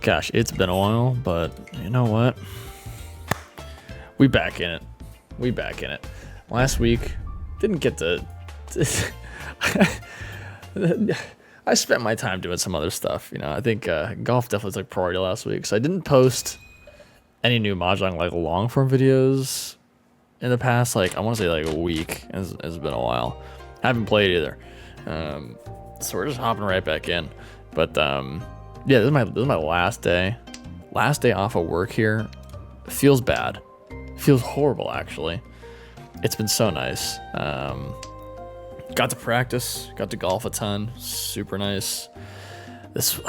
Gosh, it's been a while, but you know what? We back in it. We back in it. Last week, didn't get to I spent my time doing some other stuff. You know, I think golf definitely took priority last week, so I didn't post any new Mahjong like long form videos in the past. Like I want to say like a week. It's been a while. I haven't played either, so we're just hopping right back in. But yeah, this is my last day off of work here. It feels bad. It feels horrible actually. It's been so nice. Got to practice, got to golf a ton, super nice. This,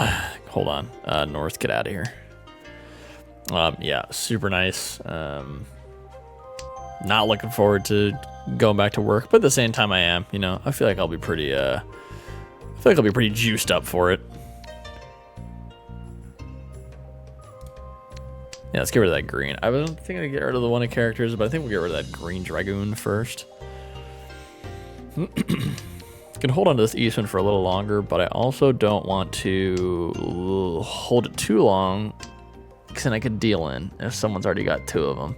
hold on, North, get out of here. Yeah, super nice. Not looking forward to going back to work, but at the same time I am, you know, I feel like I'll be pretty, juiced up for it. Yeah, let's get rid of that green. I was thinking to get rid of the one of characters, but I think we'll get rid of that green dragoon first. Can hold on to this Eastman for a little longer, but I also don't want to hold it too long, because then I could deal in if someone's already got two of them,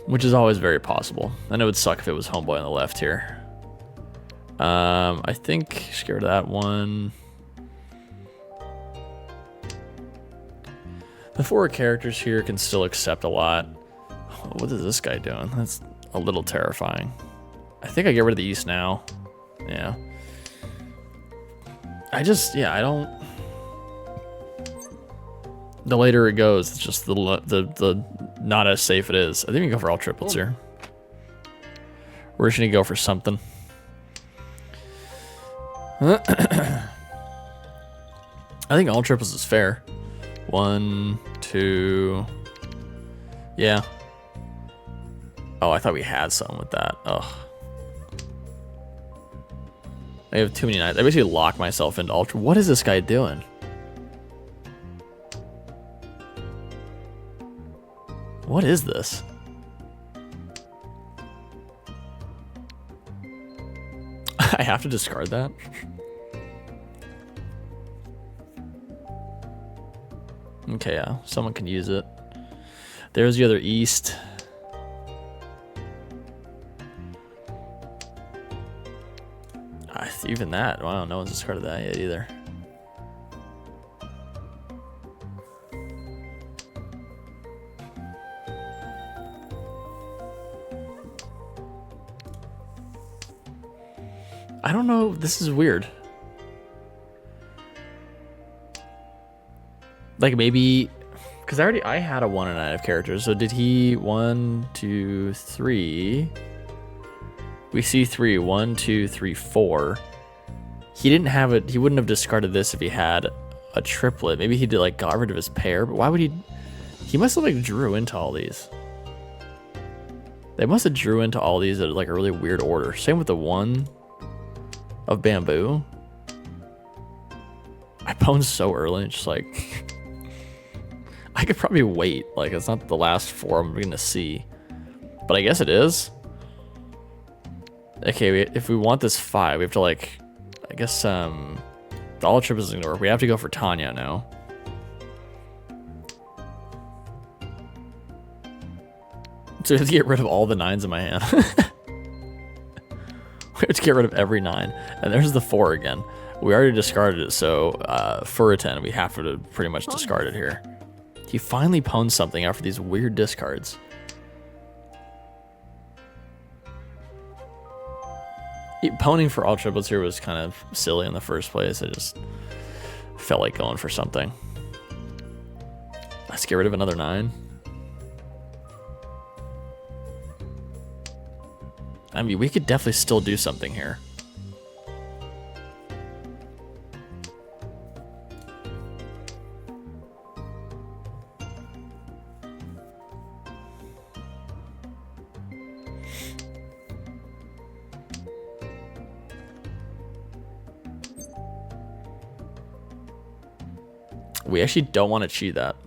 which is always very possible. I know it would suck if it was homeboy on the left here. I think just get rid of that one. The four characters here can still accept a lot. What is this guy doing? That's a little terrifying. I think I get rid of the East now. Yeah. I don't. The later it goes, it's just the not as safe it is. I think we can go for all triplets here. We're just gonna go for something. I think all triples is fair. 1, 2. Yeah. Oh, I thought we had something with that. Ugh. I have too many nines. I basically locked myself into ultra. What is this guy doing? What is this? I have to discard that? Okay, yeah, someone can use it. There's the other East. Even that, wow, no one's discarded that yet either. I don't know, this is weird. Like maybe, because I had a 1 and 9 of characters, so did he 1, 2, 3? We see 3, 1, 2, 3, 4. He didn't have it. He wouldn't have discarded this if he had a triplet. Maybe he did like got rid of his pair, but why would he? He must have like drew into all these. They must have drew into all these at like a really weird order. Same with the 1 of bamboo. I pwned so early, just like I could probably wait. Like it's not the last 4 I'm gonna see, but I guess it is. Okay, if we want this 5, we have to like. I guess the all triples isn't gonna work. We have to go for Tanya now. So we have to get rid of all the 9s in my hand. We have to get rid of every 9. And there's the 4 again. We already discarded it, so for a 10, we have to pretty much discard it here. He finally pwned something after these weird discards. Pwning for all triplets here was kind of silly in the first place. I just felt like going for something. Let's get rid of another 9. I mean, we could definitely still do something here. We actually don't want to cheat that.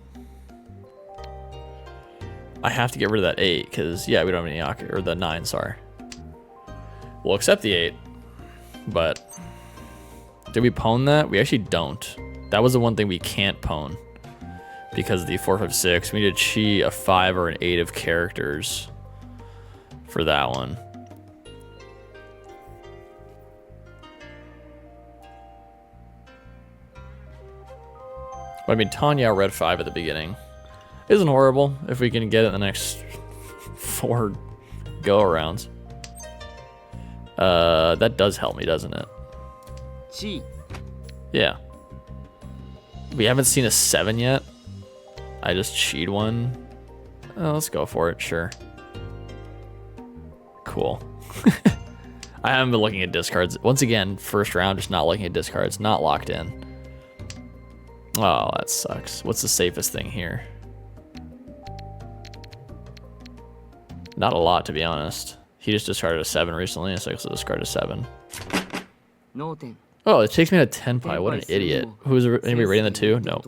I have to get rid of that 8 because, yeah, we don't have any Yaka, or the 9, sorry. We'll accept the 8, but did we pwn that? We actually don't. That was the one thing we can't pwn. Because of the 4, 5, 6. We need to chi a 5 or an 8 of characters for that one. But I mean, Tanya red 5 at the beginning isn't horrible if we can get it in the next 4 go-arounds. That does help me, doesn't it? Chi. Yeah. We haven't seen a 7 yet. I just cheat one. Oh, let's go for it, sure. Cool. I haven't been looking at discards. Once again, first round, just not looking at discards, not locked in. Oh, that sucks. What's the safest thing here? Not a lot, to be honest. He just discarded a 7 recently, so I guess I'll discard a 7. Oh, it takes me to 10 pi. What an idiot. Who's anybody rating the 2? No.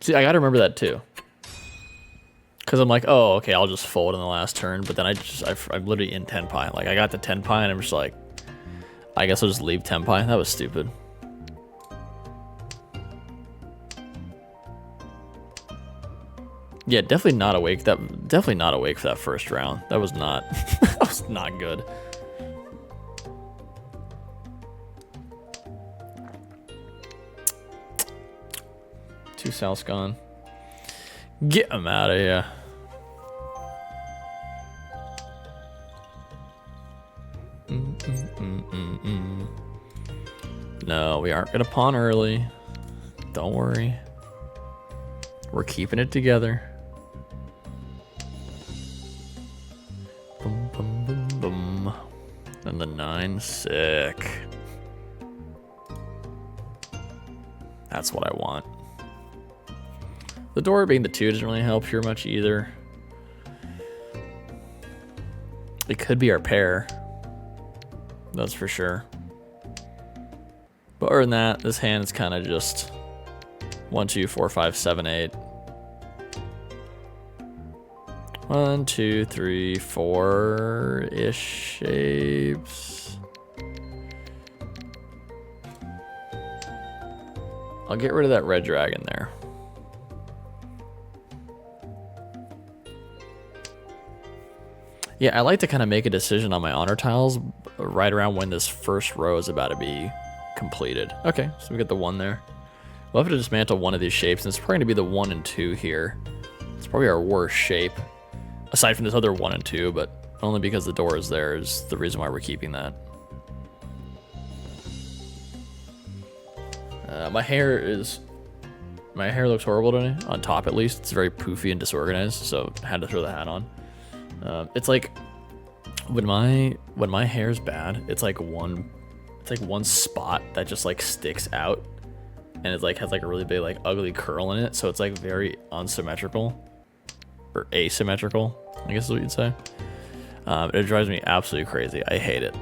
See, I gotta remember that too. Cause I'm like, oh, okay, I'll just fold in the last turn, but then I'm literally in 10 pi. Like I got the 10 pi and I'm just like, I guess I'll just leave 10 pi. That was stupid. Yeah, definitely not awake. Definitely not awake for that first round. That was not, that was not good. Two South's gone. Get him out of here. No, we aren't gonna pawn early. Don't worry. We're keeping it together. Boom, boom, boom, boom. And the 9, sick. That's what I want. The door being the 2 doesn't really help here much either. It could be our pair. That's for sure. But other than that, this hand is kind of just 1, 2, 4, 5, 7, 8. 1, 2, 3, 4-ish shapes. I'll get rid of that red dragon there. Yeah, I like to kind of make a decision on my honor tiles right around when this first row is about to be completed. Okay, so we get the 1 there. We'll have to dismantle one of these shapes, and it's probably going to be the 1 and 2 here. It's probably our worst shape, aside from this other 1 and 2, but only because the door is there is the reason why we're keeping that. My hair looks horrible today, on top at least. It's very poofy and disorganized, so I had to throw the hat on. It's like when my hair's bad, it's like one spot that just like sticks out, and it like has like a really big like ugly curl in it, so it's like very unsymmetrical or asymmetrical, I guess is what you'd say. It drives me absolutely crazy. I hate it.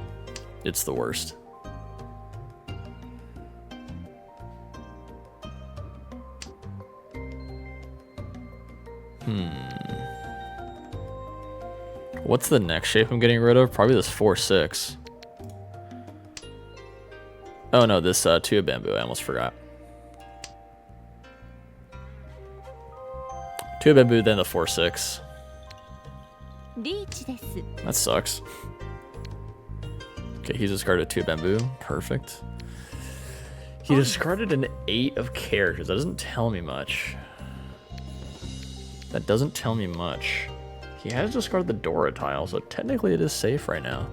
It's the worst. What's the next shape I'm getting rid of? Probably this 4-6. Oh no, this 2 of bamboo. I almost forgot. 2 of bamboo, then the 4-6. That sucks. Okay, he discarded 2 bamboo. Perfect. He discarded an 8 of characters. That doesn't tell me much. That doesn't tell me much. He has discarded the Dora tile, so technically it is safe right now.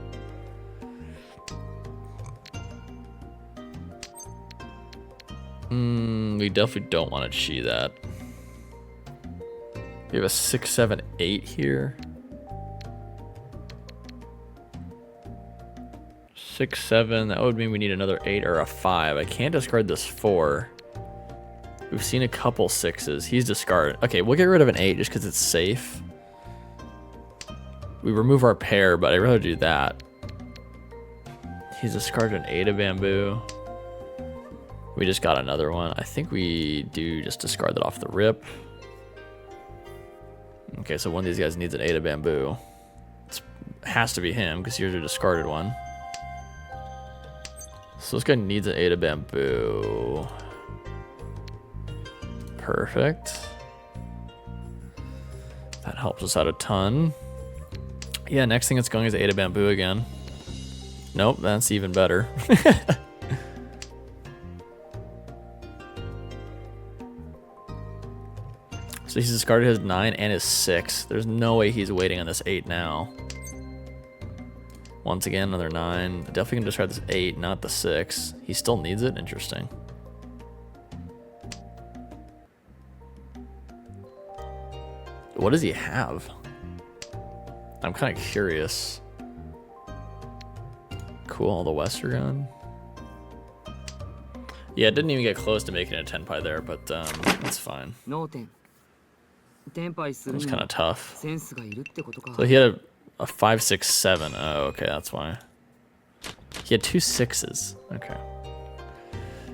We definitely don't want to chi that. We have a 6, 7, 8 here. 6, 7, that would mean we need another 8 or a 5. I can't discard this 4. We've seen a couple 6s. He's discarded. Okay, we'll get rid of an 8 just because it's safe. We remove our pair, but I'd rather do that. He's discarded an 8 of bamboo. We just got another one. I think we do just discard that off the rip. Okay, so one of these guys needs an 8 of bamboo. It has to be him, because here's your discarded one. So this guy needs an 8 of bamboo. Perfect. That helps us out a ton. Yeah, next thing it's going is 8 of bamboo again. Nope, that's even better. So he's discarded his 9 and his 6. There's no way he's waiting on this 8 now. Once again, another 9. Definitely can discard this 8, not the 6. He still needs it? Interesting. What does he have? I'm kind of curious. Cool, the Wester gun. Yeah, it didn't even get close to making a 10 pie there, but that's fine. It was kind of tough. So he had a 5, 6, 7. Oh, okay, that's why. He had 2 6s. Okay.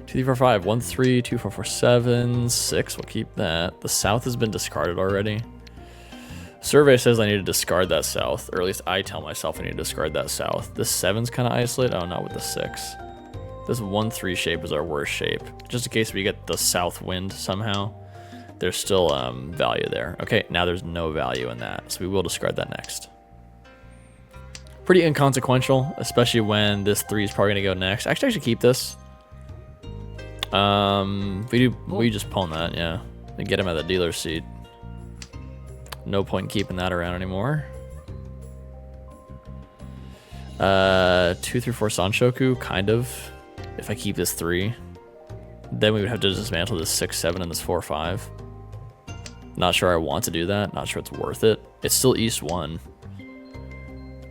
2, 3, 4, 5. 1, 3, 2, 4, 4, 7. 6. We'll keep that. The south has been discarded already. Survey says I need to discard that south, or at least I tell myself I need to discard that south. This 7's kind of isolated. Oh, not with the 6. This 1, 3 shape is our worst shape. Just in case we get the south wind somehow. There's still value there. Okay, now there's no value in that, so we will discard that next. Pretty inconsequential, especially when this 3 is probably gonna go next. Actually, I should keep this. We just pawn that, yeah. And get him at the dealer's seat. No point in keeping that around anymore. 2, 3, 4 Sanshoku, kind of. If I keep this 3, then we would have to dismantle this 6, 7, and this 4, 5. Not sure I want to do that. Not sure it's worth it. It's still East 1.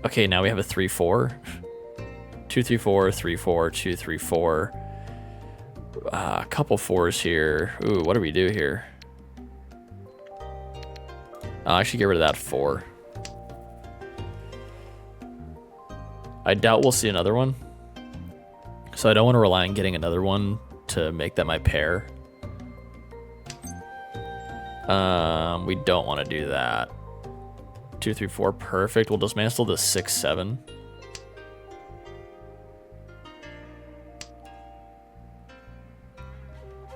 Okay, now we have a 3, 4. 2, 3, 4, 3, 4, 2, 3, 4. A couple 4s here. Ooh, what do we do here? I should get rid of that 4. I doubt we'll see another one. So I don't want to rely on getting another one to make that my pair. We don't want to do that. 2, 3, 4, perfect. We'll dismantle the 6, 7.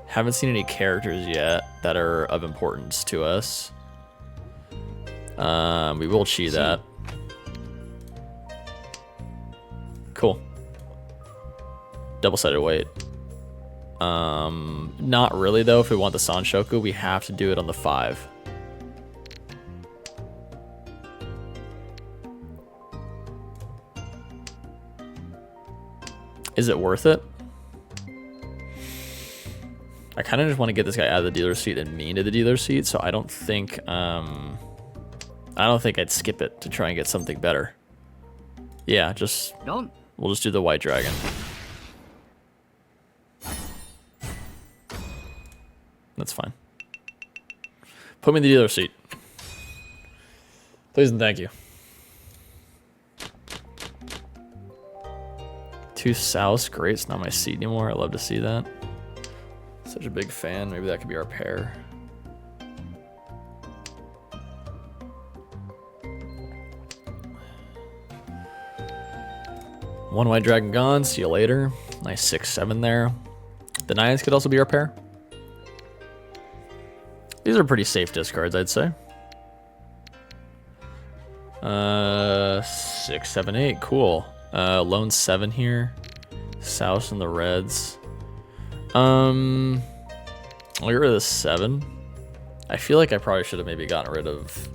Haven't seen any characters yet that are of importance to us. We will chi that. Cool. Double-sided weight. Not really though. If we want the Sanshoku, we have to do it on the 5. Is it worth it? I kind of just want to get this guy out of the dealer's seat and me into the dealer's seat, so I don't think I'd skip it to try and get something better. Yeah, we'll just do the white dragon. That's fine. Put me in the dealer's seat. Please and thank you. 2 south, great, it's not my seat anymore. I love to see that. Such a big fan, maybe that could be our pair. One white dragon gone, see you later. Nice 6, 7 there. The 9s could also be our pair. These are pretty safe discards, I'd say. 6, 7, 8, cool. Lone 7 here. South and the reds. I'll get rid of the 7. I feel like I probably should have maybe gotten rid of...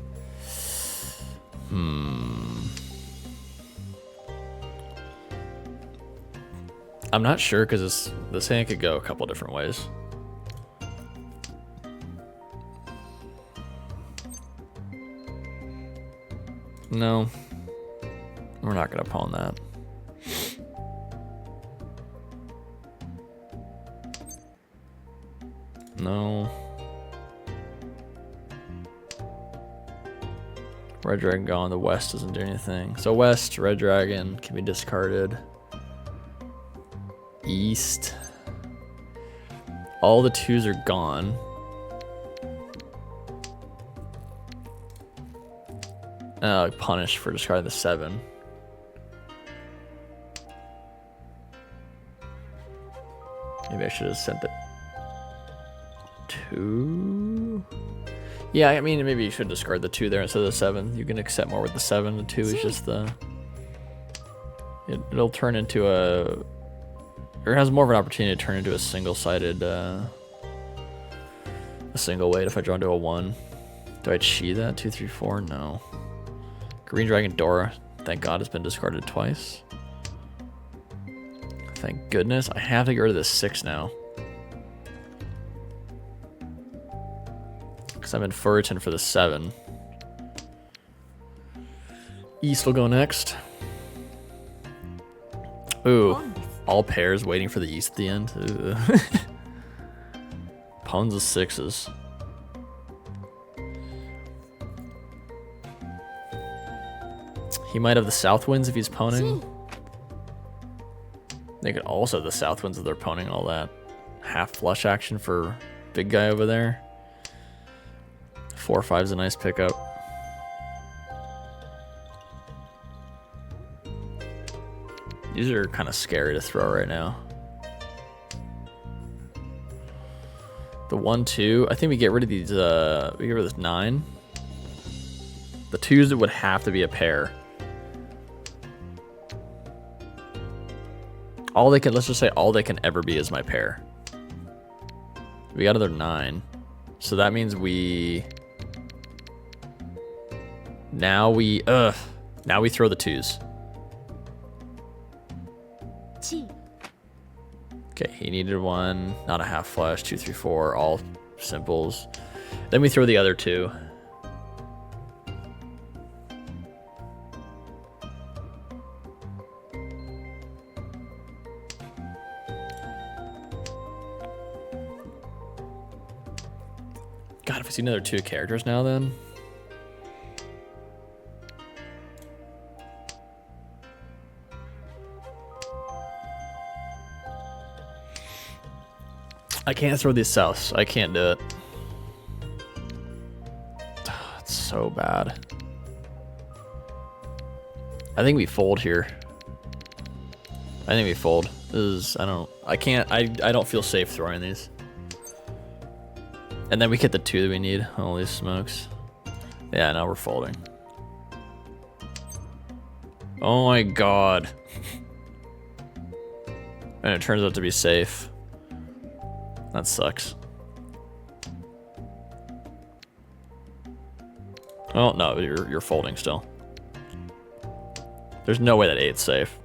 I'm not sure because this hand could go a couple different ways. No, we're not gonna pawn that. No. Red dragon gone. The west doesn't do anything. So west, red dragon can be discarded. East. All the 2s are gone. Punished for discarding the 7. Maybe I should have sent the 2. Yeah, I mean, maybe you should discard the 2 there instead of the 7. You can accept more with the 7. The 2 is just the... It'll turn into a... Or it has more of an opportunity to turn into a single-sided... a single weight if I draw into a 1. Do I chi that? 2, 3, 4? No. Green Dragon Dora, thank God, has been discarded twice. Thank goodness. I have to get rid of this 6 now. Because I'm in Fullerton for the 7. East will go next. Ooh. All pairs waiting for the East at the end. Pawns of 6s. He might have the South Winds if he's poning. They could also have the South Winds if they're poning all that. Half flush action for big guy over there. 4 or 5 is a nice pickup. These are kind of scary to throw right now. The 1, 2. I think we get rid of these. We get rid of this 9. The 2s it would have to be a pair. All they can, let's just say all they can ever be is my pair. We got another 9. So that means now we throw the 2s. Okay, he needed 1, not a half flush, 2, 3, 4, all simples. Then we throw the other 2. God, if I see another 2 characters now, then. I can't throw these souths. I can't do it. It's so bad. I think we fold here. I think we fold. This is, I don't feel safe throwing these. And then we get the 2 that we need. Holy smokes. Yeah, now we're folding. Oh my god. And it turns out to be safe. That sucks. Oh, no, you're folding still. There's no way that 8's safe.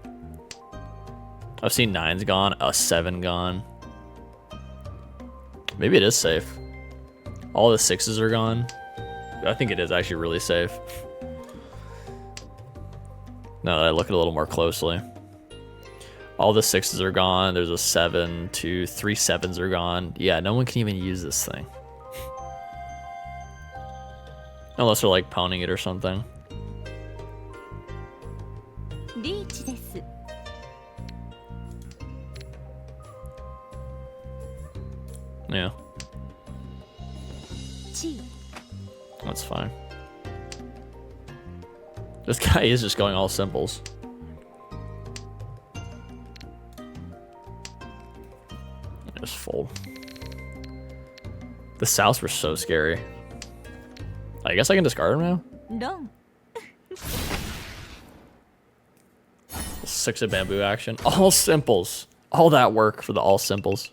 I've seen 9's gone, a 7 gone. Maybe it is safe. All the 6s are gone. I think it is actually really safe. Now that I look at it a little more closely. All the 6s are gone. There's a 7, 2, 3 7s are gone. Yeah, no one can even use this thing. Unless they're like pounding it or something. Yeah. That's fine. This guy is just going all simples. Just fold. The Souths were so scary. I guess I can discard them now? No. 6 of bamboo action. All simples. All that work for the all simples.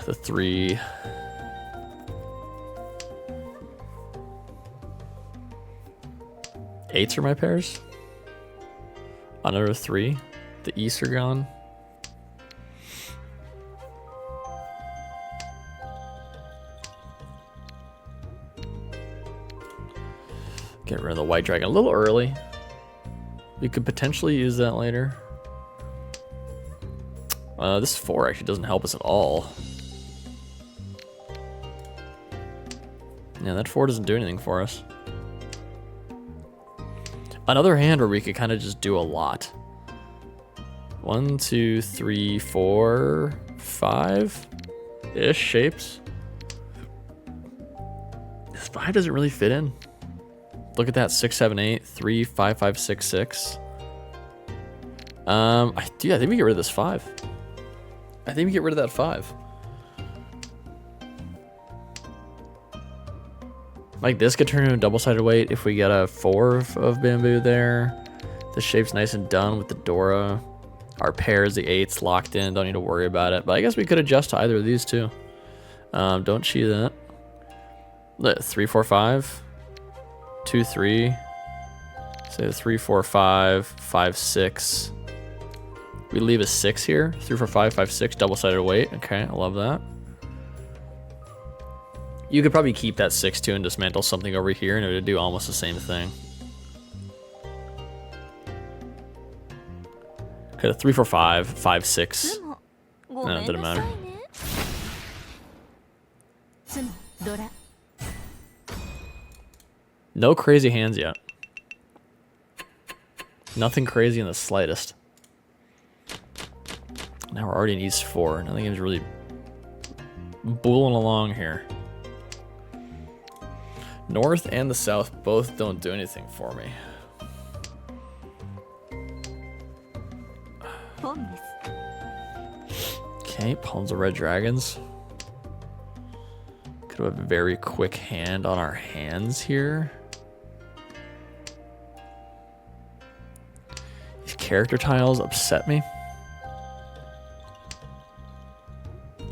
The 3. Eights are my pairs. Another 3. The East are gone. Get rid of the white dragon a little early. We could potentially use that later. This 4 actually doesn't help us at all. Yeah, that 4 doesn't do anything for us. Another hand where we could kind of just do a lot. 1, 2, 3, 4, 5-ish shapes. This 5 doesn't really fit in. Look at that, 6, 7, 8, 3, 5, 5, 6, 6. I think we get rid of this 5. I think we get rid of that 5. Like this could turn into a double-sided weight if we get a 4 of bamboo there. The shape's nice and done with the Dora. Our pairs, the 8's locked in, don't need to worry about it. But I guess we could adjust to either of these two. Don't cheat that. 3, 4, 5. 2, 3. Say 3, 4, 5, 5, 6. We leave a 6 here. 3, 4, 5, 5, 6, double-sided weight. Okay, I love that. You could probably keep that 6 too and dismantle something over here and it would do almost the same thing. Okay, 3, 4, 5, 5, 6. No, it didn't matter. No crazy hands yet. Nothing crazy in the slightest. Now we're already in East 4. Nothing is really booling along here. North and the South both don't do anything for me. Okay, Palms of Red Dragons. Could have a very quick hand on our hands here. These character tiles upset me.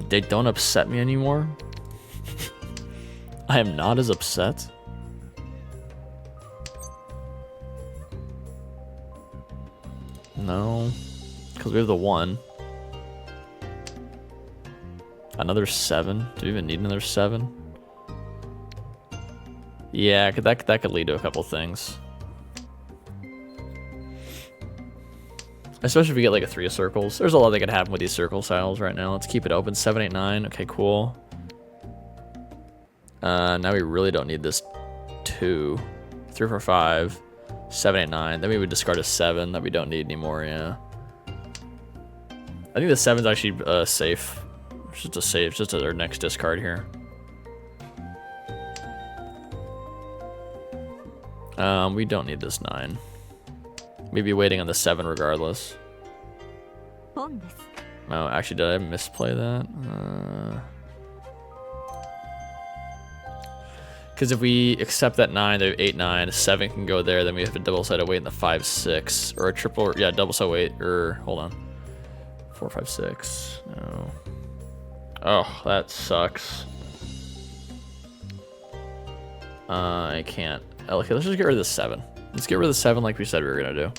They don't upset me anymore. I am not as upset. No, because we have the 1. Another 7. Do we even need another 7? Yeah, that could lead to a couple things. Especially if we get like a 3 of circles. There's a lot that could happen with these circle tiles right now. Let's keep it open. 7, 8, 9. Okay, cool. Now we really don't need this 2. 3, 4, 5. 7, 8, 9. Then we would discard a 7 that we don't need anymore, yeah. I think the 7's actually safe. It's just a save, just our next discard here. We don't need this 9. We'd be waiting on the 7 regardless. Oh, actually, did I misplay that? Because if we accept that 9, the 8, 9, 7 can go there, then we have a double-sided weight in the 5, 6. Or a triple, yeah, double-sided weight, or, hold on. 4, 5, 6, no. Oh, that sucks. I can't. Okay, let's just get rid of the 7. Let's get rid of the 7 like we said we were gonna do.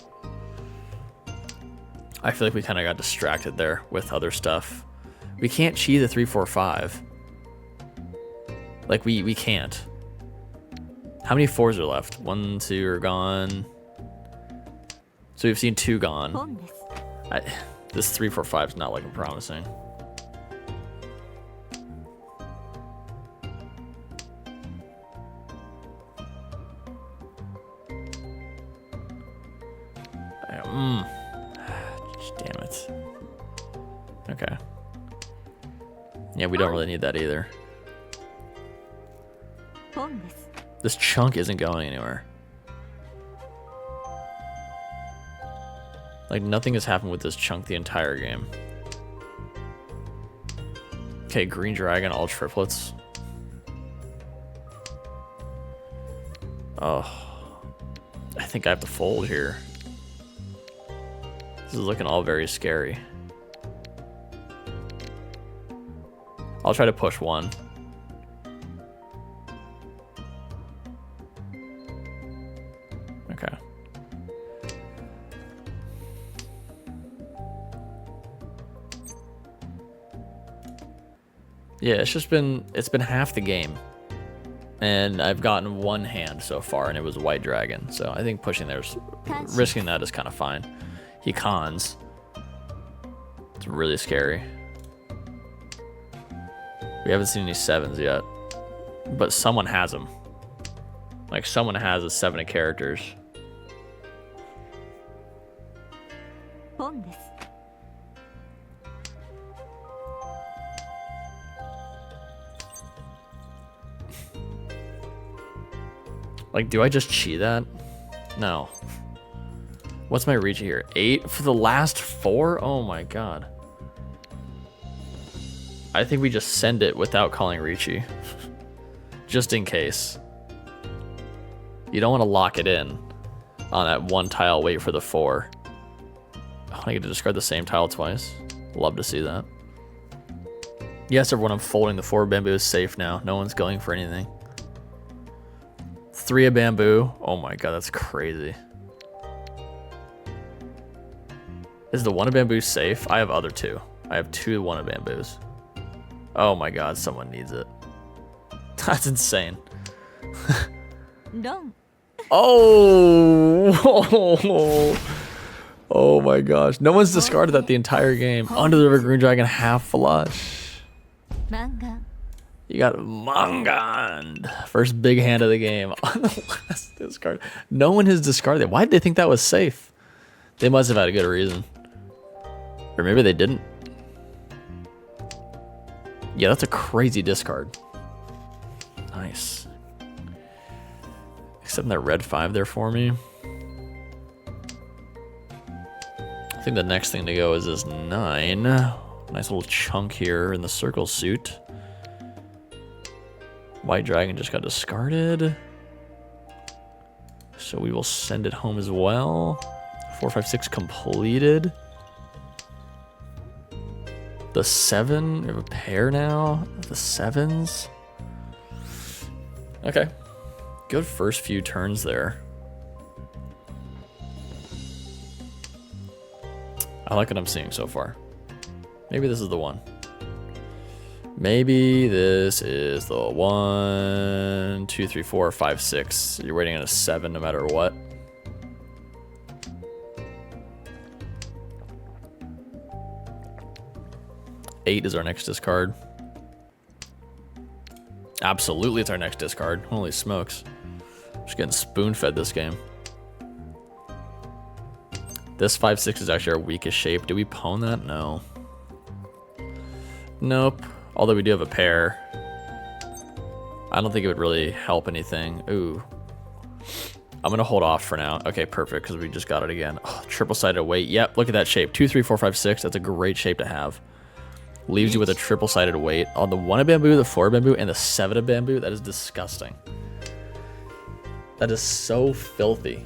I feel like we kind of got distracted there with other stuff. We can't cheat the 3, 4, 5. Like, we can't. How many 4s are left? 1, 2 are gone. So we've seen 2 gone. This 3, 4, 5 is not looking promising. Damn it. Okay. Yeah, we don't really need that either. This chunk isn't going anywhere. Like, nothing has happened with this chunk the entire game. Okay, green dragon, all triplets. Oh. I think I have to fold here. This is looking all very scary. I'll try to push 1. Okay. Yeah, it's been half the game. And I've gotten 1 hand so far, and it was a white dragon. So I think pushing there's risking that is kind of fine. He cons. It's really scary. We haven't seen any 7s yet. But someone has them. Like, someone has a 7 of characters. Like, do I just cheat that? No. What's my reach here? 8 for the last 4? Oh my god. I think we just send it without calling Ricci. Just in case. You don't want to lock it in on that one tile, wait for the 4. Oh, I get to discard the same tile twice. Love to see that. Yes, everyone, I'm folding. The 4 bamboo is safe now. No one's going for anything. 3 of bamboo. Oh my god, that's crazy. Is the 1 of bamboo safe? I have other 2. I have 2 1 of bamboos. Oh my god, someone needs it. That's insane. No. Oh! Oh my gosh. No one's discarded that the entire game. Under the River Green Dragon, half flush. Manga. You got Mangand. First big hand of the game. On the last discard. No one has discarded it. Why did they think that was safe? They must have had a good reason. Or maybe they didn't. Yeah, that's a crazy discard. Nice. Except that red 5 there for me. I think the next thing to go is this 9. Nice little chunk here in the circle suit. White dragon just got discarded. So we will send it home as well. 4, 5, 6 completed. The 7, we have a pair now. The 7s. Okay. Good first few turns there. I like what I'm seeing so far. Maybe this is the one. Maybe this is the 1, 2, 3, 4, 5, 6. You're waiting on a 7 no matter what. Eight is our next discard. Absolutely, it's our next discard. Holy smokes. Just getting spoon-fed this game. This 5, 6 is actually our weakest shape. Do we pawn that? No. Nope. Although we do have a pair. I don't think it would really help anything. Ooh. I'm gonna hold off for now. Okay, perfect, because we just got it again. Oh, triple-sided weight. Yep, look at that shape. 2, 3, 4, 5, 6. That's a great shape to have. Leaves you with a triple-sided weight. On the 1 of bamboo, the 4 of bamboo, and the 7 of bamboo. That is disgusting. That is so filthy.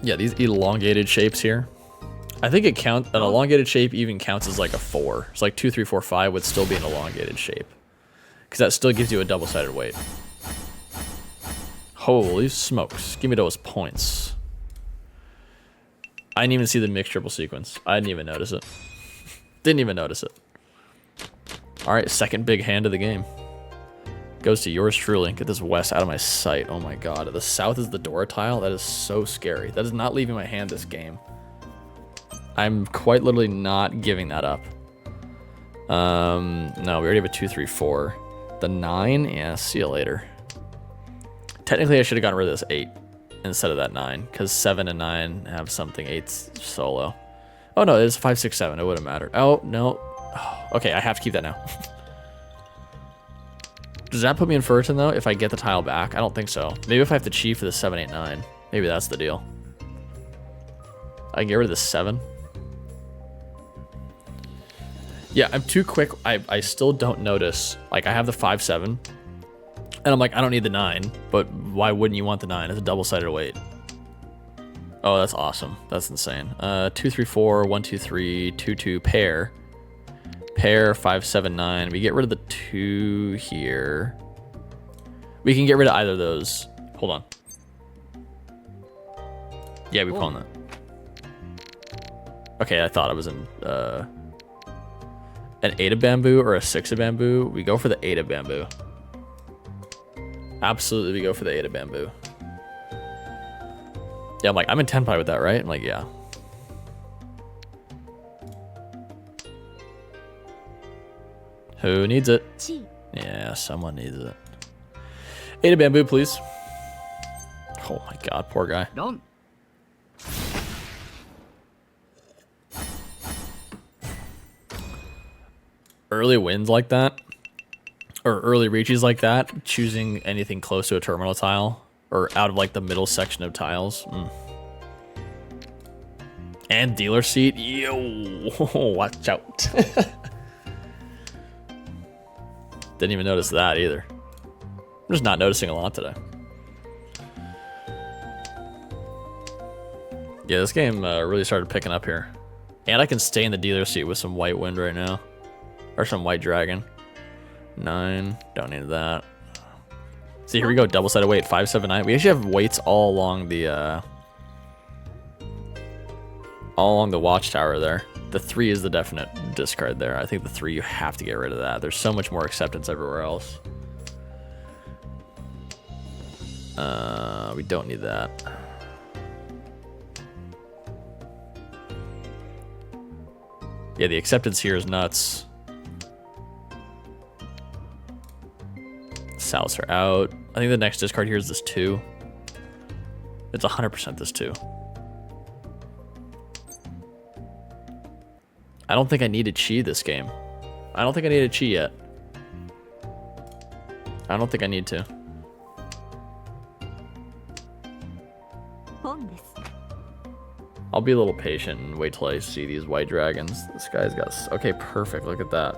Yeah, these elongated shapes here. I think it counts. An elongated shape even counts as like a 4. It's like 2, 3, 4, 5 would still be an elongated shape. Because that still gives you a double-sided weight. Holy smokes. Give me those points. I didn't even see the mixed triple sequence. I didn't even notice it. Didn't even notice it. Alright, second big hand of the game. Goes to yours truly. Get this west out of my sight. Oh my god. The south is the Dora tile. That is so scary. That is not leaving my hand this game. I'm quite literally not giving that up. No, we already have a 2, 3, 4. The 9? Yeah, see you later. Technically, I should have gotten rid of this 8 instead of that 9, because 7 and 9 have something. 8's solo. Oh no, it's 5, 6, 7. It wouldn't matter. Oh, no. Oh, okay, I have to keep that now. Does that put me in Furton, though, if I get the tile back? I don't think so. Maybe if I have to cheat for the 7, 8, 9. Maybe that's the deal. I can get rid of the 7. Yeah, I'm too quick. I still don't notice. Like, I have the 5, 7. And I'm like, I don't need the 9. But why wouldn't you want the 9? It's a double-sided weight. Oh, that's awesome. That's insane. 2, 3, 4, 1, 2, 3, 2, 2, pair. Pair, 5, 7, 9. We get rid of the 2 here. We can get rid of either of those. Hold on. Yeah, we pawn that. Okay, I thought I was in an 8 of bamboo or a 6 of bamboo. We go for the 8 of bamboo. Absolutely, we go for the 8 of bamboo. Yeah, I'm like, I'm in 10 pie with that, right? I'm like, yeah. Who needs it? Yeah, someone needs it. 8 of bamboo, please. Oh my god, poor guy. Don't. early wins like that, or early reaches like that, choosing anything close to a terminal tile, or out of like the middle section of tiles. And dealer seat, yo, watch out. Didn't even notice that either. I'm just not noticing a lot today. Yeah, this game really started picking up here. And I can stay in the dealer seat with some white wind right now. Or some white dragon. 9, don't need that. See, here we go, double-sided weight, 5, 7, 9. We actually have weights all along the watchtower there. The 3 is the definite discard there. I think the 3, you have to get rid of that. There's so much more acceptance everywhere else. We don't need that. Yeah, the acceptance here is nuts. Souths are out. I think the next discard here is this 2. It's 100% this 2. I don't think I need a chi this game. I don't think I need a chi yet. I don't think I need to. I'll be a little patient and wait till I see these white dragons. This guy's got... Okay, perfect. Look at that.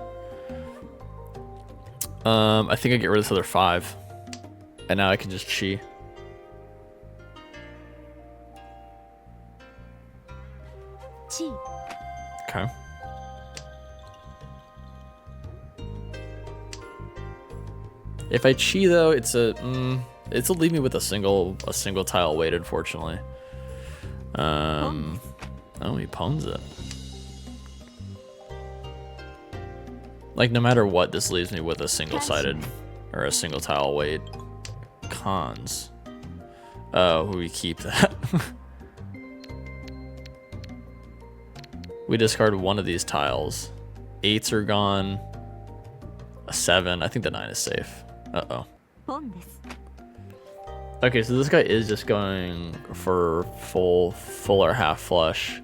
I think I get rid of this other 5. And now I can just chi. Okay. If I chi though, it'll leave me with a single tile weight, unfortunately. Oh, he pawns it. Like, no matter what, this leaves me with a single-sided or a single tile weight. Cons. Oh, we keep that. We discard one of these tiles. 8s are gone. A 7. I think the 9 is safe. Uh-oh. Okay, so this guy is just going for full or half flush.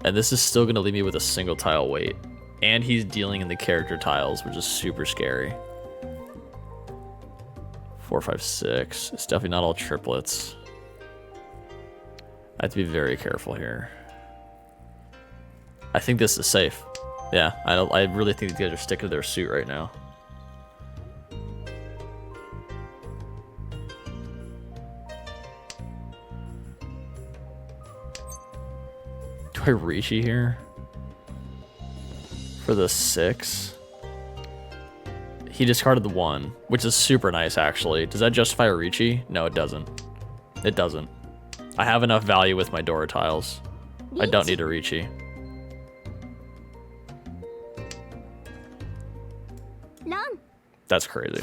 And this is still going to leave me with a single tile weight. And he's dealing in the character tiles, which is super scary. 4, 5, 6. It's definitely not all triplets. I have to be very careful here. I think this is safe. Yeah, I really think these guys are sticking to their suit right now. Do I Rishi here? For the 6? He discarded the 1, which is super nice actually. Does that justify a Rishi? No, it doesn't. It doesn't. I have enough value with my Dora tiles. I don't need a Rishi. That's crazy.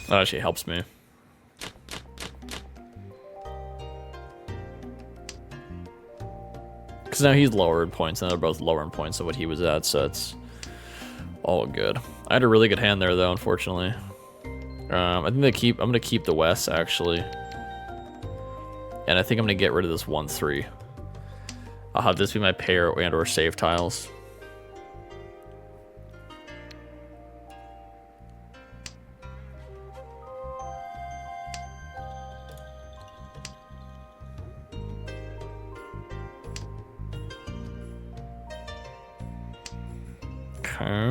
That actually helps me. Because now he's lower in points, and they're both lower in points than what he was at, so it's all good. I had a really good hand there, though, unfortunately. I think I'm gonna keep the West, actually. And I think I'm gonna get rid of this 1-3. I'll have this be my pair and or save tiles. Okay.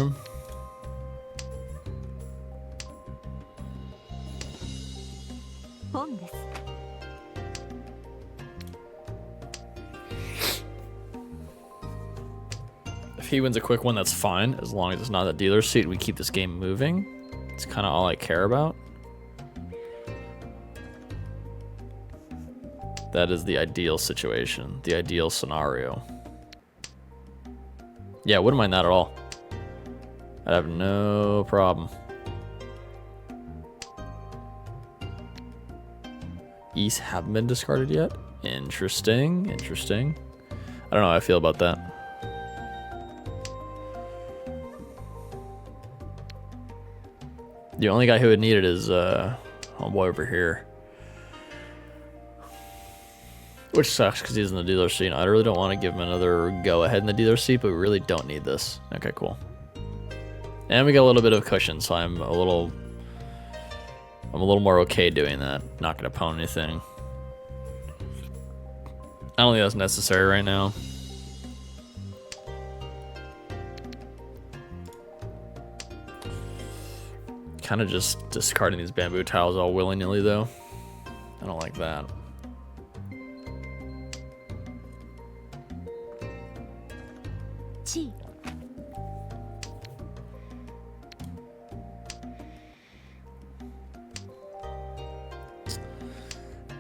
If he wins a quick one, that's fine. As long as it's not a dealer seat, we keep this game moving. It's kind of all I care about. That is the ideal situation, the ideal scenario. Yeah, wouldn't mind that at all. I'd have no problem. East haven't been discarded yet. Interesting, interesting. I don't know how I feel about that. The only guy who would need it is homeboy over here. Which sucks because he's in the dealer seat. I really don't want to give him another go ahead in the dealer seat, but we really don't need this. Okay, cool. And we got a little bit of cushion, so I'm a little more okay doing that. Not gonna pwn anything. I don't think that's necessary right now. Kind of just discarding these bamboo tiles all willy-nilly though. I don't like that.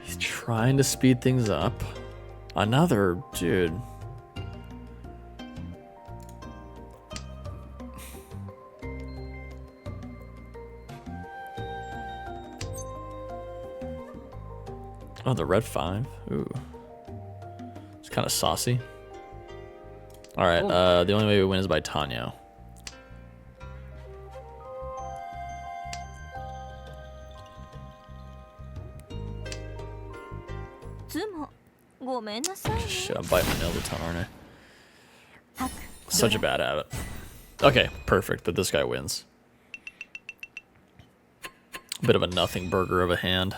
He's trying to speed things up. Another dude. Oh, the red 5. Ooh. It's kind of saucy. Alright, the only way we win is by Tanyo. Shit, I'm biting my nails a ton, aren't I? Such a bad habit. Okay, perfect, but this guy wins. Bit of a nothing burger of a hand.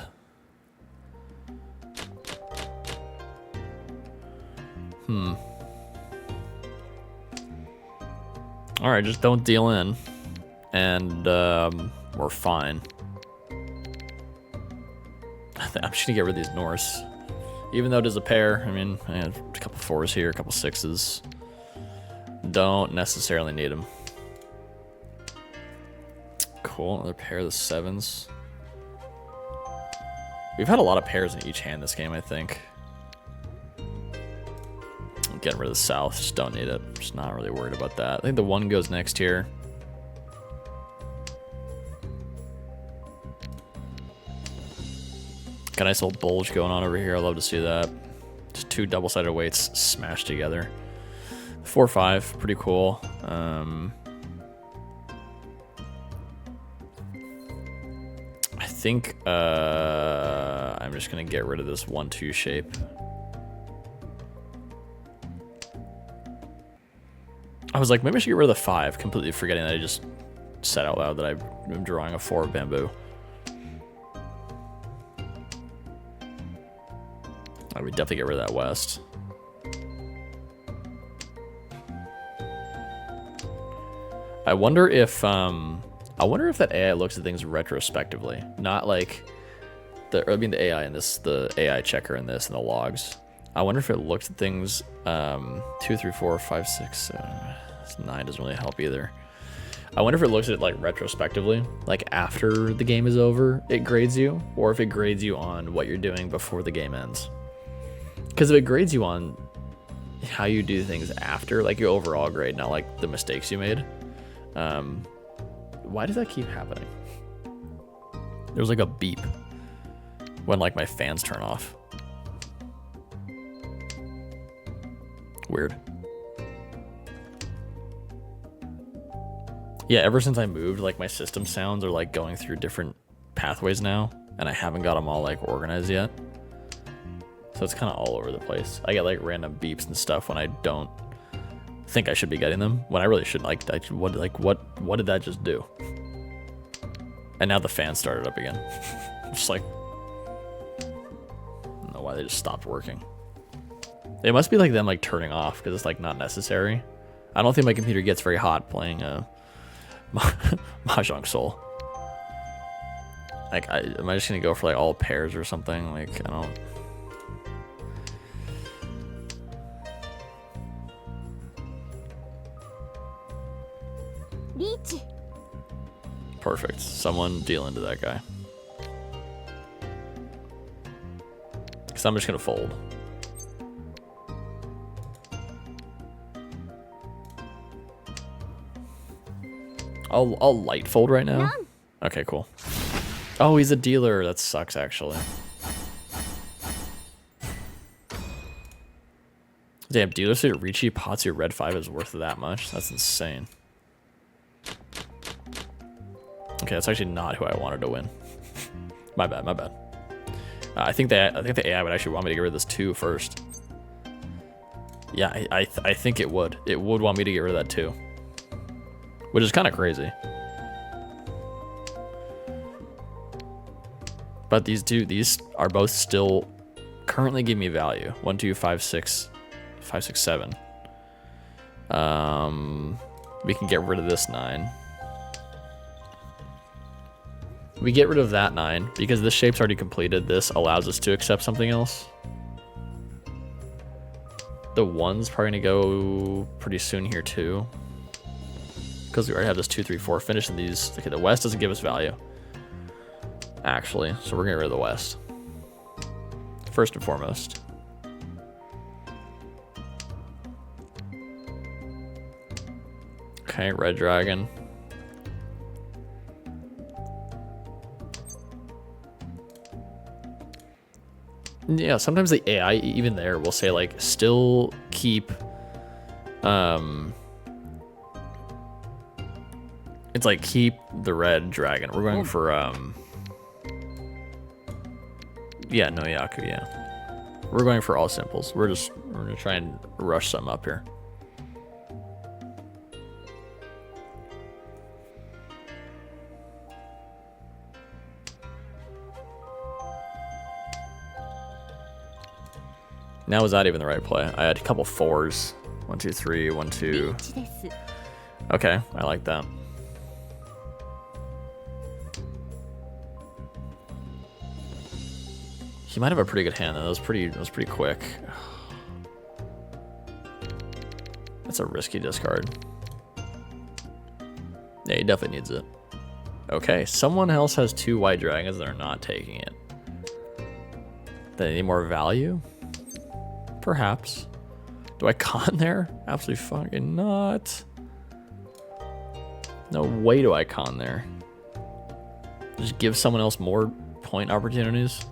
Alright, just don't deal in. And we're fine. I'm just gonna get rid of these Norse. Even though it is a pair, I mean, I have a couple 4s here, a couple 6s. Don't necessarily need them. Cool, another pair of the 7s. We've had a lot of pairs in each hand this game, I think. I'm getting rid of the south, just don't need it. Just not really worried about that. I think the 1 goes next here. Got a nice little bulge going on over here. I love to see that. Just 2 double-sided weights smashed together. 4-5, pretty cool. I think I'm just gonna get rid of this 1-2 shape. I was like, maybe I should get rid of the 5, completely forgetting that I just said out loud that I'm drawing a 4 of bamboo. I would definitely get rid of that west. I wonder if that AI looks at things retrospectively, not like the AI in this, the AI checker in this, and the logs. I wonder if it looks at things 2, 3, 4, 5, 6, 9 doesn't really help either. I wonder if it looks at it like retrospectively, like after the game is over, it grades you, or if it grades you on what you're doing before the game ends. Because if it grades you on how you do things after, like your overall grade, not like the mistakes you made, why does that keep happening? There's like a beep when like my fans turn off. Weird. Yeah, ever since I moved, like my system sounds are like going through different pathways now, and I haven't got them all like organized yet. So it's kind of all over the place. I get like random beeps and stuff when I don't think I should be getting them, when I really shouldn't. What did that just do? And now the fan started up again. Just like, I don't know why they just stopped working. It must be like them like turning off because it's like not necessary. I don't think my computer gets very hot playing Mahjong Soul. Like, am I just gonna go for like all pairs or something? Like, I don't. Perfect. Someone deal into that guy. Because I'm just going to fold. I'll light fold right now. Okay, cool. Oh, he's a dealer. That sucks, actually. Damn, dealer suit Ricci Patsu red 5 is worth that much? That's insane. Okay, that's actually not who I wanted to win. My bad, my bad. I think the AI would actually want me to get rid of this 2 first. Yeah, I think it would. It would want me to get rid of that 2. Which is kind of crazy. But these are both still currently giving me value. 1, 2, 5, 6, 5, 6, 7. We can get rid of this 9. We get rid of that 9 because this shape's already completed. This allows us to accept something else. The 1's probably gonna go pretty soon here too. Because we already have this 2, 3, 4 finishing these. Okay, the west doesn't give us value. Actually, so we're getting rid of the west. First and foremost. Okay, red dragon. Yeah, sometimes the AI, even there, will say like, still keep, it's like, keep the red dragon. We're going for, yeah, no Yaku, yeah. We're going for all simples. We're gonna try and rush some up here. Now was that even the right play? I had a couple 4s. 1, 2, 3, 1, 2. Okay, I like that. He might have a pretty good hand though. That was pretty quick. That's a risky discard. Yeah, he definitely needs it. Okay, someone else has 2 white dragons that are not taking it. They need more value? Perhaps. Do I con there? Absolutely fucking not. No way do I con there. Just give someone else more point opportunities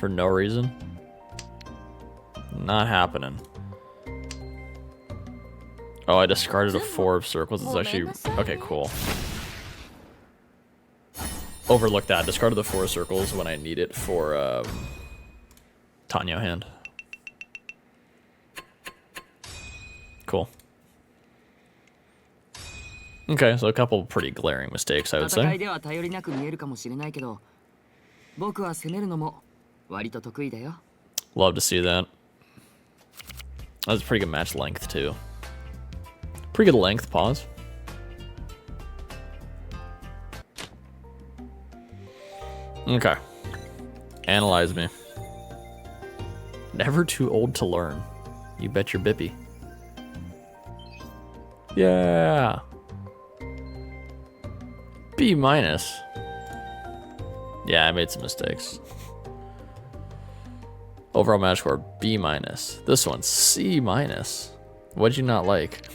for no reason. Not happening. Oh, I discarded a 4 of circles. It's actually... Okay, cool. Overlooked that. Discarded the 4 of circles when I need it for Tanyo hand. Cool. Okay, so a couple pretty glaring mistakes, I would say. Love to see that. That was a pretty good match length, too. Pretty good length, pause. Okay. Analyze me. Never too old to learn. You bet your bippy. Yeah. B minus. Yeah, I made some mistakes. Overall match score B minus. This one's C minus. What'd you not like?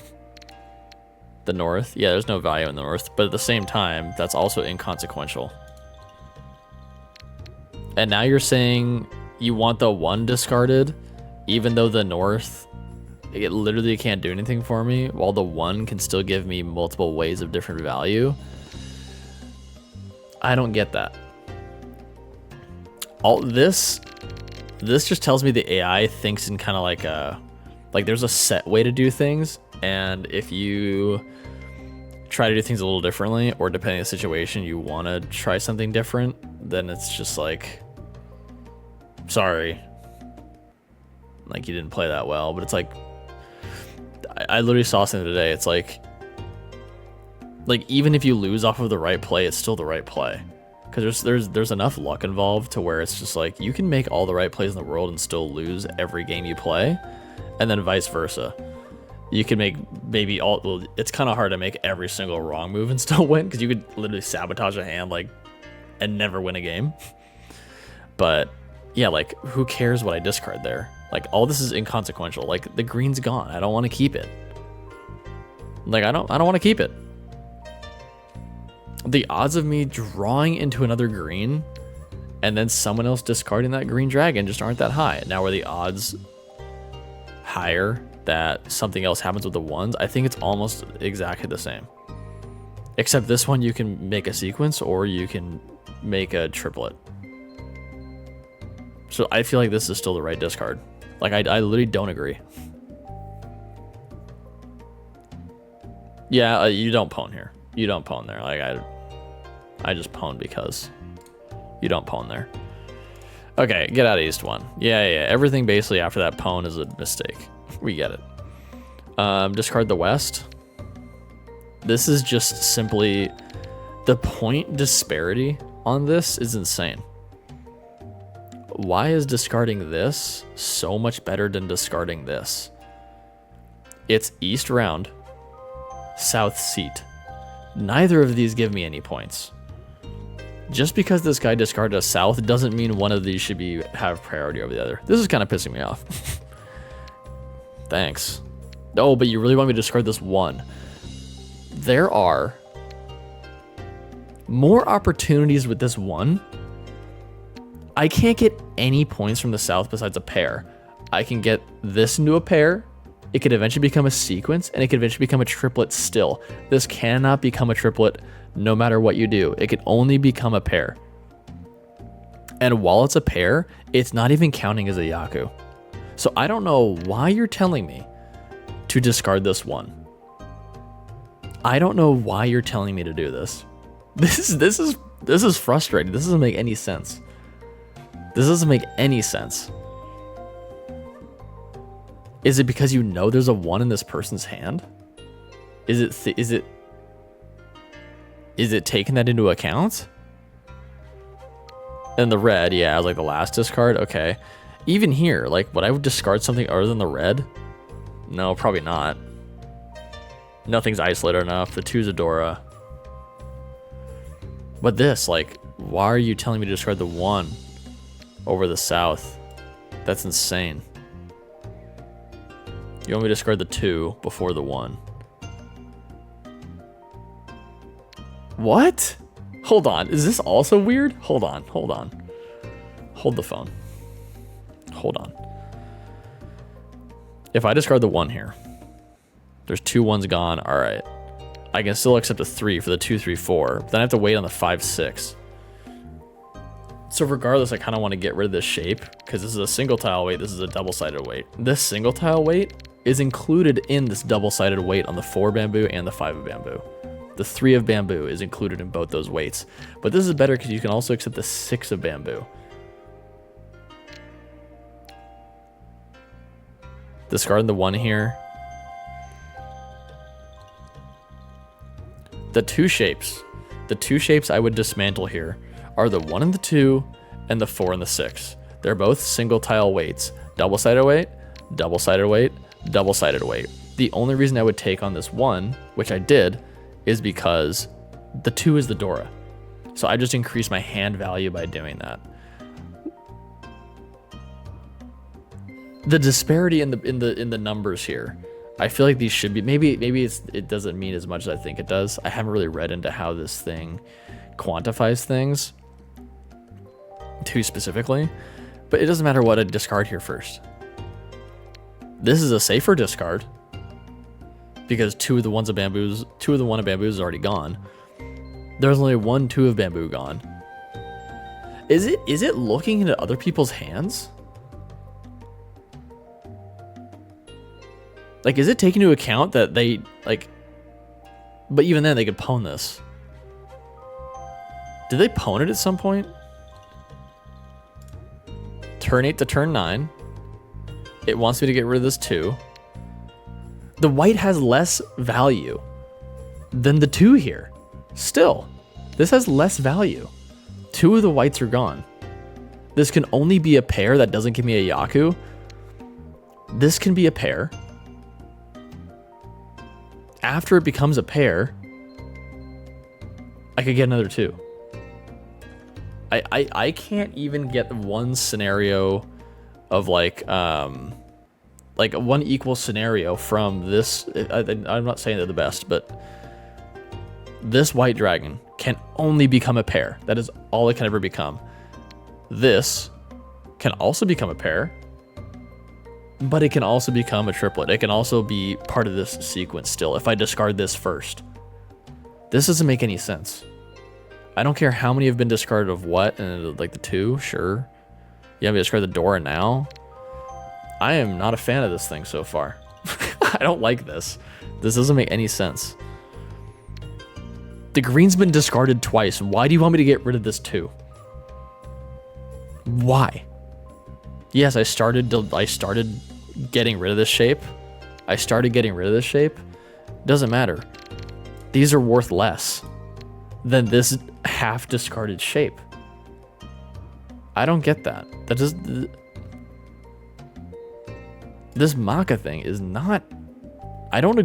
The north? Yeah, there's no value in the north, but at the same time, that's also inconsequential. And now you're saying you want the 1 discarded, even though the north, it literally can't do anything for me, while the 1 can still give me multiple ways of different value. I don't get that. All this just tells me the AI thinks in kind of like there's a set way to do things, and if you try to do things a little differently, or depending on the situation, you want to try something different, then it's just like, sorry, like you didn't play that well. But it's like, I literally saw something today. It's like even if you lose off of the right play, it's still the right play, because there's enough luck involved to where it's just like you can make all the right plays in the world and still lose every game you play, and then vice versa. You can make maybe all, well, it's kind of hard to make every single wrong move and still win, because you could literally sabotage a hand and never win a game. But yeah, like, who cares what I discard there? Like, all this is inconsequential. Like, the green's gone. I don't want to keep it. Like, I don't want to keep it. The odds of me drawing into another green and then someone else discarding that green dragon just aren't that high. Now, are the odds higher that something else happens with the 1s? I think it's almost exactly the same. Except this one you can make a sequence or you can make a triplet. So I feel like this is still the right discard. Like I literally don't agree. Yeah, you don't pawn here. You don't pawn there. Like I just pawn because you don't pawn there. Okay, get out of East 1. Yeah. Everything basically after that pawn is a mistake. We get it. Discard the West. This is just simply the point disparity on this is insane. Why is discarding this so much better than discarding this? It's East round, South seat. Neither of these give me any points. Just because this guy discarded a South doesn't mean one of these should have priority over the other. This is kind of pissing me off. Thanks. Oh, but you really want me to discard this one? There are more opportunities with this one. I can't get any points from the South besides a pair. I can get this into a pair. It could eventually become a sequence, and it could eventually become a triplet still. This cannot become a triplet no matter what you do. It can only become a pair. And while it's a pair, it's not even counting as a Yaku. So I don't know why you're telling me to discard this one. I don't know why you're telling me to do this. This is frustrating. This doesn't make any sense. This doesn't make any sense. Is it because you know there's a 1 in this person's hand? Is it taking that into account? And the red, yeah, like the last discard, okay. Even here, like, would I discard something other than the red? No, probably not. Nothing's isolated enough. The 2's Adora. But this, like, why are you telling me to discard the 1 over the South? That's insane. You want me to discard the 2 before the 1. What? Hold on. Is this also weird? Hold on. Hold the phone. Hold on. If I discard the 1 here, there's 2 1s gone. All right. I can still accept a 3 for the 2, 3, 4. Then I have to wait on the 5, 6. So regardless, I kind of want to get rid of this shape because this is a single tile weight. This is a double-sided weight. This single tile weight is included in this double-sided weight on the 4 bamboo and the 5 of bamboo. The 3 of bamboo is included in both those weights. But this is better because you can also accept the 6 of bamboo. Discarding the 1 here. The two shapes I would dismantle here are the 1 and the 2 and the 4 and the 6. They're both single tile weights. Double-sided weight, double-sided weight, double-sided weight. The only reason I would take on this 1, which I did, is because the 2 is the Dora. So I just increased my hand value by doing that. The disparity in the numbers here, I feel like these should be, maybe it doesn't mean as much as I think it does. I haven't really read into how this thing quantifies things too specifically, but it doesn't matter what I discard here first. This is a safer discard because 2 of the 1 of bamboos is already gone. There's only 1, 2 of bamboo gone. Is it looking into other people's hands? Like, is it taking into account that they, like, but even then they could pawn this. Did they pawn it at some point? Turn 8 to turn 9. It wants me to get rid of this 2. The white has less value than the 2 here. Still, this has less value. 2 of the whites are gone. This can only be a pair. That doesn't give me a Yaku. This can be a pair. After it becomes a pair, I could get another 2. I can't even get one scenario of like one equal scenario from this. I'm not saying they're the best, but this white dragon can only become a pair. That is all it can ever become. This can also become a pair, but it can also become a triplet. It can also be part of this sequence still if I discard this first. This doesn't make any sense. I don't care how many have been discarded of what, and like the 2, sure. You have me discard the Dora now. I am not a fan of this thing so far. I don't like this. This doesn't make any sense. The green's been discarded twice. Why do you want me to get rid of this too? Why? Yes, I started getting rid of this shape. Doesn't matter. These are worth less than this half discarded shape. I don't get that. That just, this Maka thing is not, I don't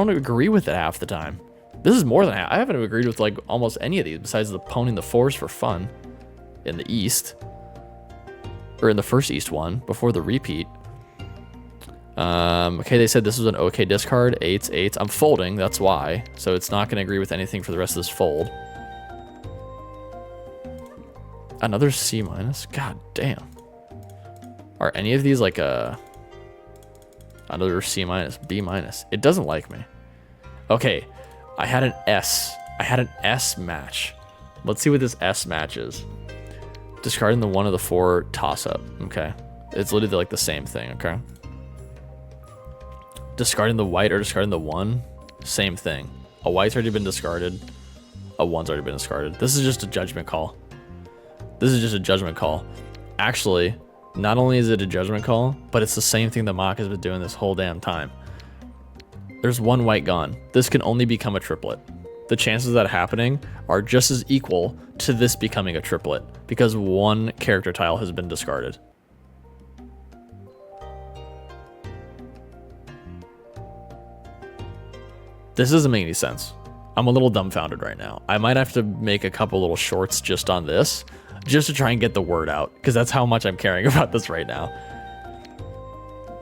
agree with it half the time. This is more than half. I haven't agreed with like almost any of these besides the Poning the Force for fun in the East, or in the first East one before the repeat. Okay, they said this was an okay discard. 8s. I'm folding, that's why. So it's not going to agree with anything for the rest of this fold. Another C-. God damn. Are any of these like a... Another C-, B-. It doesn't like me. Okay, I had an S. I had an S match. Let's see what this S match is. Discarding the 1 of the 4 toss-up. Okay. It's literally like the same thing, okay? Discarding the white or discarding the 1, same thing. A white's already been discarded. A 1's already been discarded. This is just a judgment call. Actually, not only is it a judgment call, but it's the same thing that Maka has been doing this whole damn time. There's 1 white gone. This can only become a triplet. The chances of that happening are just as equal to this becoming a triplet because 1 character tile has been discarded. This doesn't make any sense. I'm a little dumbfounded right now. I might have to make a couple little shorts just on this, just to try and get the word out, because that's how much I'm caring about this right now.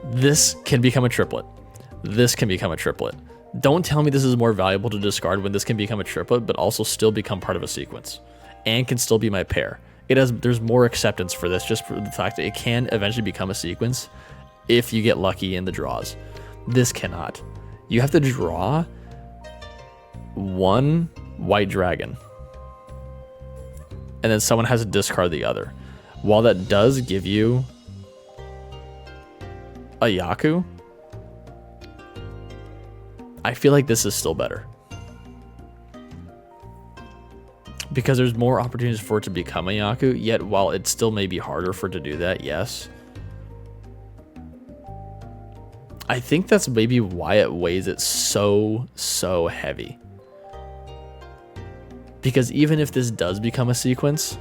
This can become a triplet. This can become a triplet. Don't tell me this is more valuable to discard when this can become a triplet, but also still become part of a sequence, and can still be my pair. There's more acceptance for this, just for the fact that it can eventually become a sequence if you get lucky in the draws. This cannot. You have to draw 1 white dragon, and then someone has to discard the other. While that does give you a Yaku, I feel like this is still better. Because there's more opportunities for it to become a Yaku, yet while it still may be harder for it to do that, yes. I think that's maybe why it weighs it so heavy. Because even if this does become a sequence,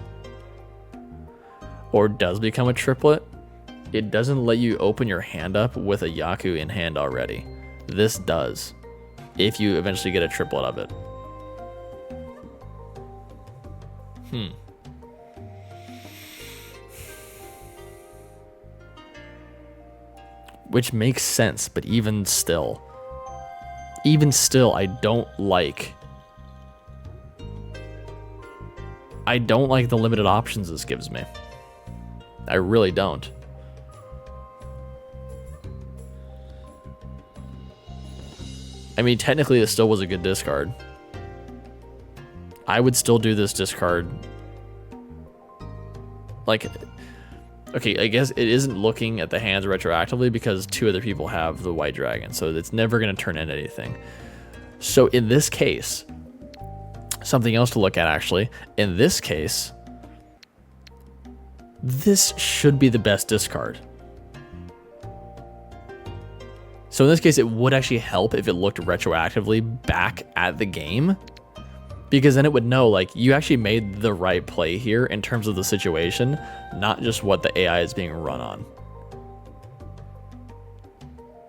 or does become a triplet, it doesn't let you open your hand up with a Yaku in hand already. This does, if you eventually get a triplet of it. Which makes sense, but even still, I don't like the limited options this gives me. I really don't. I mean, technically it still was a good discard. I would still do this discard. Like, okay, I guess it isn't looking at the hands retroactively because 2 other people have the white dragon, so it's never going to turn into anything. So in this case, something else to look at actually, in this case, this should be the best discard. So in this case, it would actually help if it looked retroactively back at the game, because then it would know, like, you actually made the right play here in terms of the situation, not just what the AI is being run on.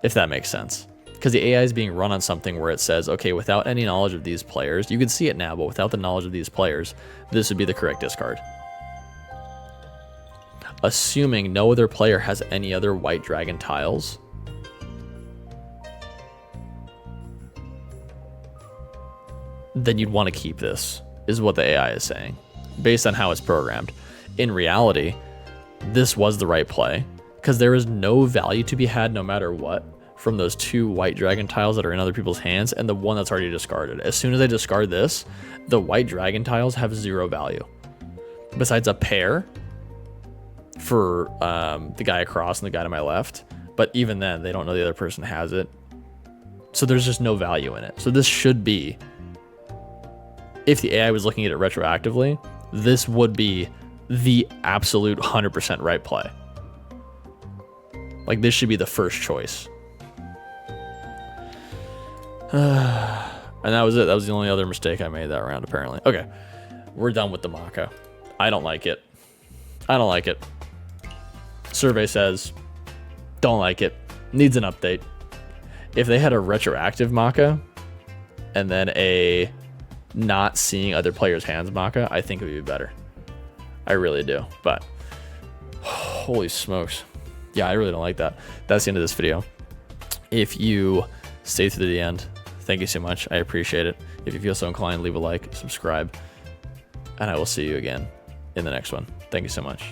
If that makes sense. Because the AI is being run on something where it says, okay, without any knowledge of these players, you can see it now, but without the knowledge of these players, this would be the correct discard. Assuming no other player has any other white dragon tiles, then you'd want to keep this, is what the AI is saying, based on how it's programmed. In reality, this was the right play, because there is no value to be had no matter what from those 2 white dragon tiles that are in other people's hands and the one that's already discarded. As soon as I discard this, the white dragon tiles have 0 value. Besides a pair for the guy across and the guy to my left. But even then, they don't know the other person has it. So there's just no value in it. So this should be, if the AI was looking at it retroactively, this would be the absolute 100% right play. Like, this should be the first choice. And that was it. That was the only other mistake I made that round, apparently. Okay, we're done with the Maka. I don't like it. I don't like it. Survey says, don't like it. Needs an update. If they had a retroactive Maka and then a not seeing other players' hands Maka, I think it would be better. I really do. But holy smokes. Yeah, I really don't like that. That's the end of this video. If you stay through the end, thank you so much. I appreciate it. If you feel so inclined, leave a like, subscribe, and I will see you again in the next one. Thank you so much.